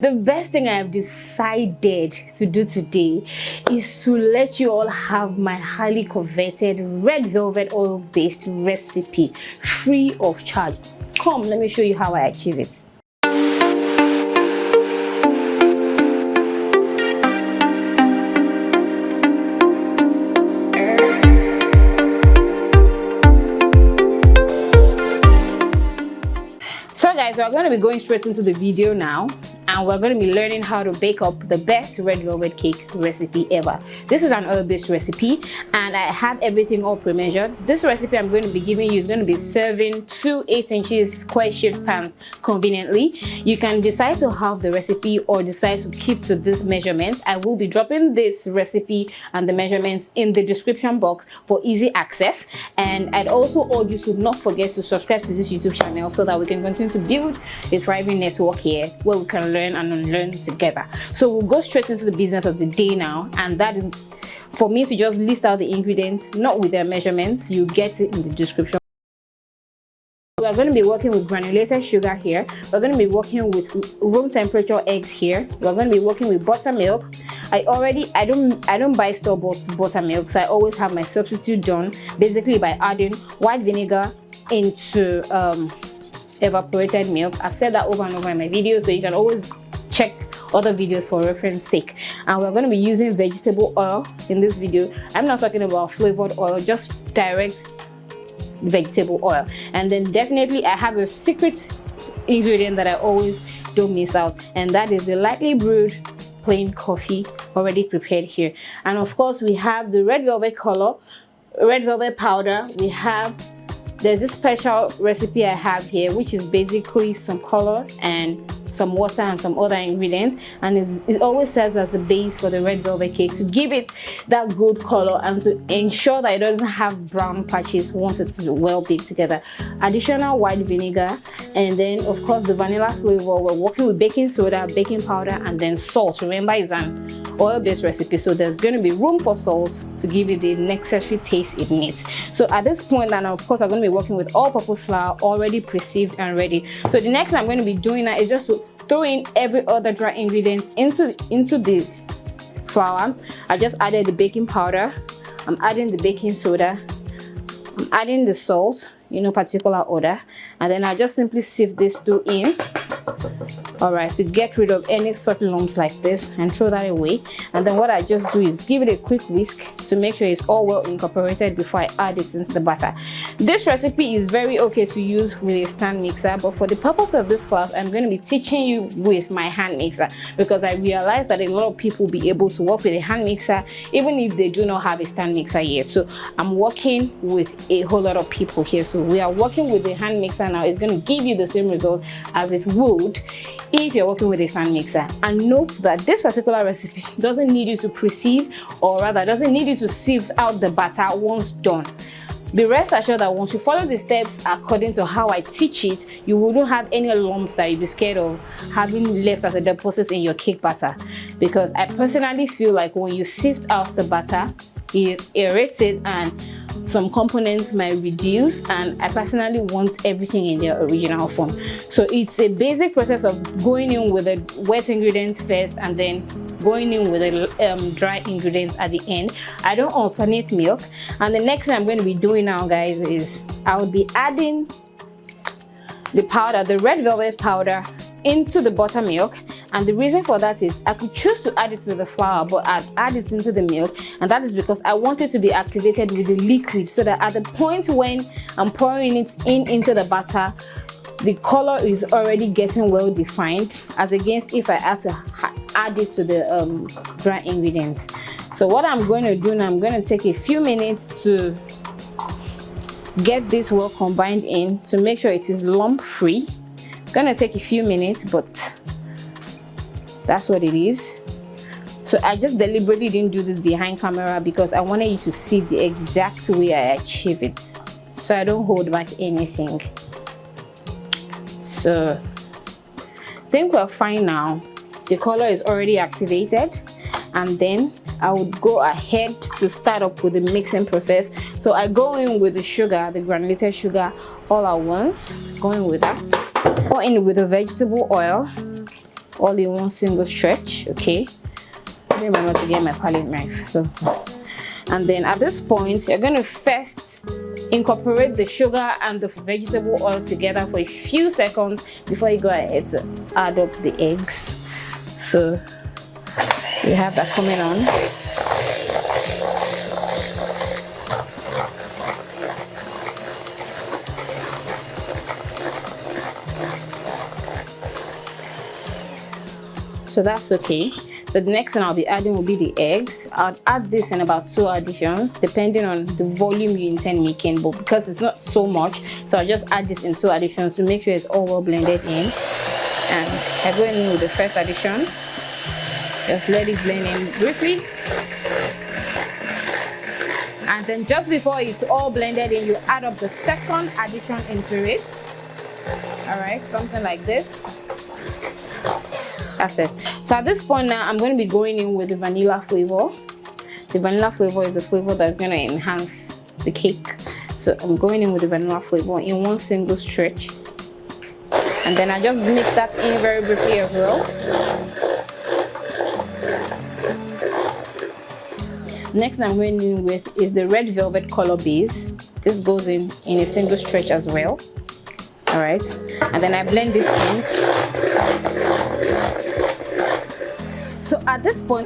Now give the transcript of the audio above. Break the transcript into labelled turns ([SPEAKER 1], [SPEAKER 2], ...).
[SPEAKER 1] The best thing I have decided to do today is to let you all have my highly coveted red velvet oil based recipe free of charge. Come, let me show you how I achieve it. So guys, we're going to be going straight into the video now, and we're going to be learning how to bake up the best red velvet cake recipe ever. This is an oil-based recipe, and I have everything all pre-measured. This recipe I'm going to be giving you is going to be serving 2 8-inch square-shaped pans conveniently. You can decide to have the recipe or decide to keep to this measurements. I will be dropping this recipe and the measurements in the description box for easy access, and I'd also urge you to not forget to subscribe to this YouTube channel so that we can continue to build a thriving network here where we can learn and unlearn together. So we'll go straight into the business of the day now, and that is for me to just list out the ingredients, not with their measurements. You get it in the description. We're going to be working with granulated sugar here. We're going to be working with room temperature eggs here. We're going to be working with buttermilk. I don't buy store-bought buttermilk, so I always have my substitute done basically by adding white vinegar into evaporated milk. I've said that over and over in my videos, so you can always check other videos for reference sake. And we're going to be using vegetable oil in this video. I'm not talking about flavored oil, just direct vegetable oil. And then definitely I have a secret ingredient that I always don't miss out, and that is the lightly brewed plain coffee already prepared here. And of course we have the red velvet color, red velvet powder. There's this special recipe I have here, which is basically some color and some water and some other ingredients, and it always serves as the base for the red velvet cake to give it that good color and to ensure that it doesn't have brown patches once it's well baked together. Additional white vinegar, and then of course the vanilla flavor. We're working with baking soda, baking powder, and then salt. Remember, it's an oil-based recipe, so there's going to be room for salt to give it the necessary taste it needs. So at this point, and of course I'm going to be working with all-purpose flour already pre-sieved and ready. So the next thing I'm going to be doing now is just to throw in every other dry ingredient into the flour. I just added the baking powder, I'm adding the baking soda, I'm adding the salt, particular order, and then I just simply sieve this through in. All right, to get rid of any sort of lumps like this and throw that away. And then what I just do is give it a quick whisk to make sure it's all well incorporated before I add it into the batter. This recipe is very okay to use with a stand mixer, but for the purpose of this class I'm going to be teaching you with my hand mixer, because I realized that a lot of people will be able to work with a hand mixer even if they do not have a stand mixer yet. So I'm working with a whole lot of people here, so we are working with the hand mixer now. It's going to give you the same result as it would if you're working with a stand mixer. And note that this particular recipe doesn't need you to pre-sieve, or rather doesn't need you to sieve out the batter once done. Be rest assured that once you follow the steps according to how I teach it, you wouldn't have any lumps that you'd be scared of having left as a deposit in your cake batter. Because I personally feel like when you sift out the batter, it aerates it and some components might reduce, and I personally want everything in their original form. So it's a basic process of going in with the wet ingredients first and then going in with the dry ingredients at the end. I don't alternate milk. And the next thing I'm going to be doing now, guys, is I will be adding the powder, the red velvet powder, into the buttermilk. And the reason for that is I could choose to add it to the flour, but I'd add it into the milk, and that is because I want it to be activated with the liquid, so that at the point when I'm pouring it into the batter, the color is already getting well defined, as against if I had to add it to the dry ingredients. So what I'm going to do now, I'm going to take a few minutes to get this well combined in to make sure it is lump free. It's going to take a few minutes, but that's what it is. So I just deliberately didn't do this behind camera because I wanted you to see the exact way I achieve it, so I don't hold back anything. So I think we're fine now. The color is already activated, and then I would go ahead to start up with the mixing process. So I go in with the sugar, the granulated sugar, all at once, going with that. Go in with the vegetable oil, all in one single stretch. Okay, I remember to get my palette knife. So, and then at this point you're going to first incorporate the sugar and the vegetable oil together for a few seconds before you go ahead to add up the eggs. So we have that coming on. So that's okay. So the next thing I'll be adding will be the eggs. I'll add this in about 2 additions depending on the volume you intend making, but because it's not so much, so I'll just add this in 2 additions to make sure it's all well blended in. And I go in with the first addition. Just let it blend in briefly. And then just before it's all blended in, you add up the second addition into it. Alright, something like this. That's it. So at this point now, I'm going to be going in with the vanilla flavor. The vanilla flavor is the flavor that's going to enhance the cake. So I'm going in with the vanilla flavor in one single stretch. And then I just mix that in very briefly as well. Next I'm going in with is the red velvet color base. This goes in a single stretch as well. Alright. And then I blend this in. So at this point,